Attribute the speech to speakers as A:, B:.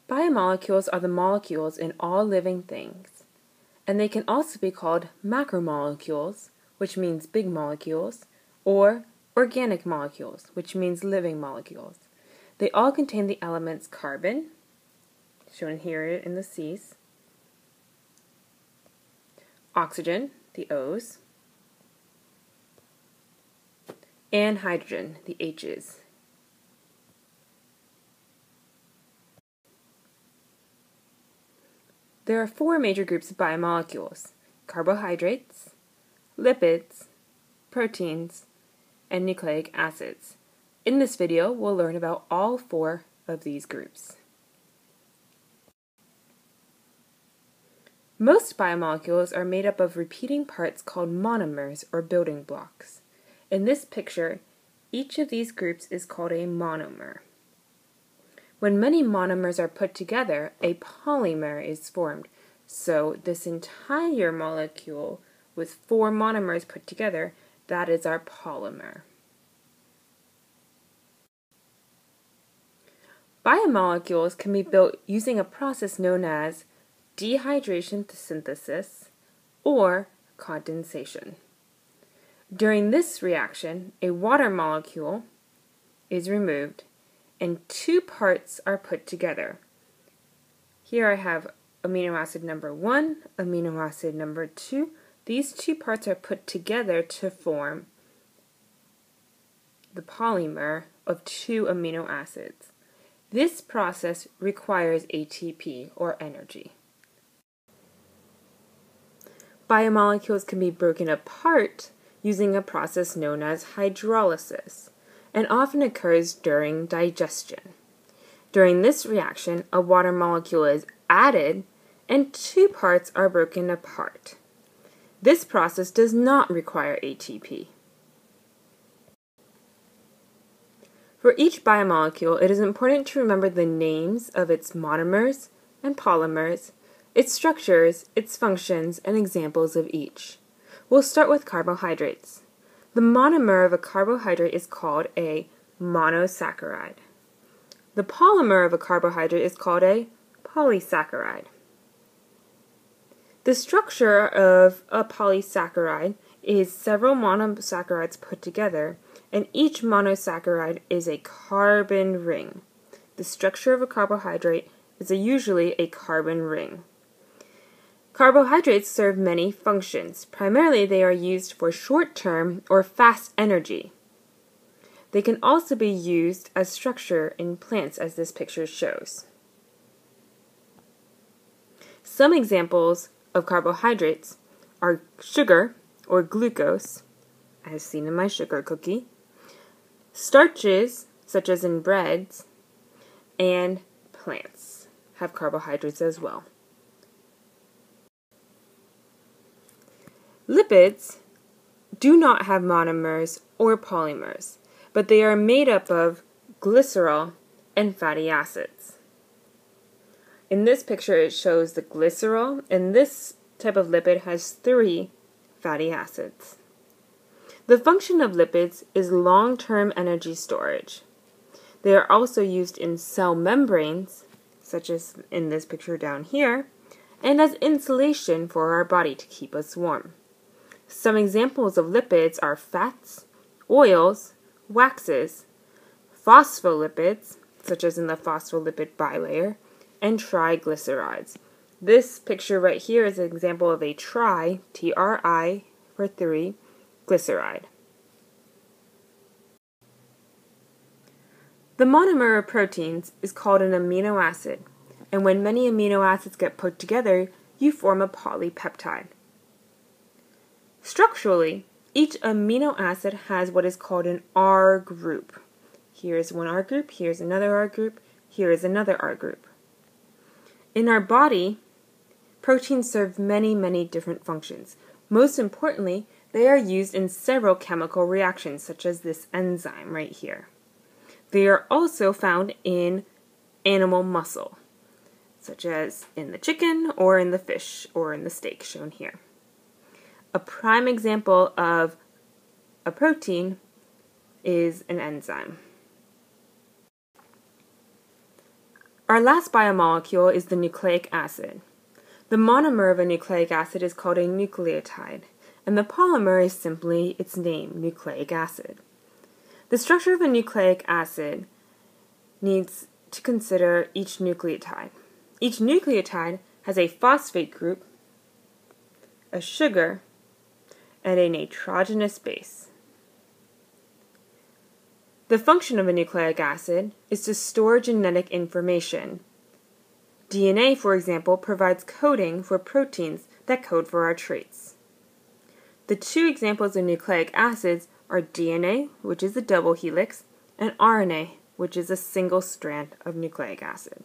A: Biomolecules are the molecules in all living things, and they can also be called macromolecules, which means big molecules, or organic molecules, which means living molecules. They all contain the elements carbon, shown here in the C's, oxygen, the O's, and hydrogen, the H's. There are four major groups of biomolecules: carbohydrates, lipids, proteins, and nucleic acids. In this video, we'll learn about all four of these groups. Most biomolecules are made up of repeating parts called monomers or building blocks. In this picture, each of these groups is called a monomer. When many monomers are put together, a polymer is formed. So this entire molecule with four monomers put together, that is our polymer. Biomolecules can be built using a process known as dehydration to synthesis or condensation. During this reaction, a water molecule is removed and two parts are put together. Here I have amino acid number 1, amino acid number 2. These two parts are put together to form the polymer of two amino acids. This process requires ATP, or energy. Biomolecules can be broken apart using a process known as hydrolysis, and often occurs during digestion. During this reaction, a water molecule is added and two parts are broken apart. This process does not require ATP. For each biomolecule, it is important to remember the names of its monomers and polymers, its structures, its functions, and examples of each. We'll start with carbohydrates. The monomer of a carbohydrate is called a monosaccharide. The polymer of a carbohydrate is called a polysaccharide. The structure of a polysaccharide is several monosaccharides put together, and each monosaccharide is a carbon ring. The structure of a carbohydrate is usually a carbon ring. Carbohydrates serve many functions. Primarily, they are used for short-term or fast energy. They can also be used as structure in plants, as this picture shows. Some examples of carbohydrates are sugar, or glucose, as seen in my sugar cookie, starches, such as in breads, and plants have carbohydrates as well. Lipids do not have monomers or polymers, but they are made up of glycerol and fatty acids. In this picture, it shows the glycerol, and this type of lipid has 3 fatty acids. The function of lipids is long-term energy storage. They are also used in cell membranes, such as in this picture down here, and as insulation for our body to keep us warm. Some examples of lipids are fats, oils, waxes, phospholipids, such as in the phospholipid bilayer, and triglycerides. This picture right here is an example of a T-R-I for 3, glyceride. The monomer of proteins is called an amino acid, and when many amino acids get put together, you form a polypeptide. Structurally, each amino acid has what is called an R group. Here is one R group, here's another R group, here is another R group. In our body, proteins serve many, many different functions. Most importantly, they are used in several chemical reactions, such as this enzyme right here. They are also found in animal muscle, such as in the chicken or in the fish or in the steak shown here. A prime example of a protein is an enzyme. Our last biomolecule is the nucleic acid. The monomer of a nucleic acid is called a nucleotide, and the polymer is simply its name, nucleic acid. The structure of a nucleic acid needs to consider each nucleotide. Each nucleotide has a phosphate group, a sugar, and a nitrogenous base. The function of a nucleic acid is to store genetic information. DNA, for example, provides coding for proteins that code for our traits. The two examples of nucleic acids are DNA, which is a double helix, and RNA, which is a single strand of nucleic acid.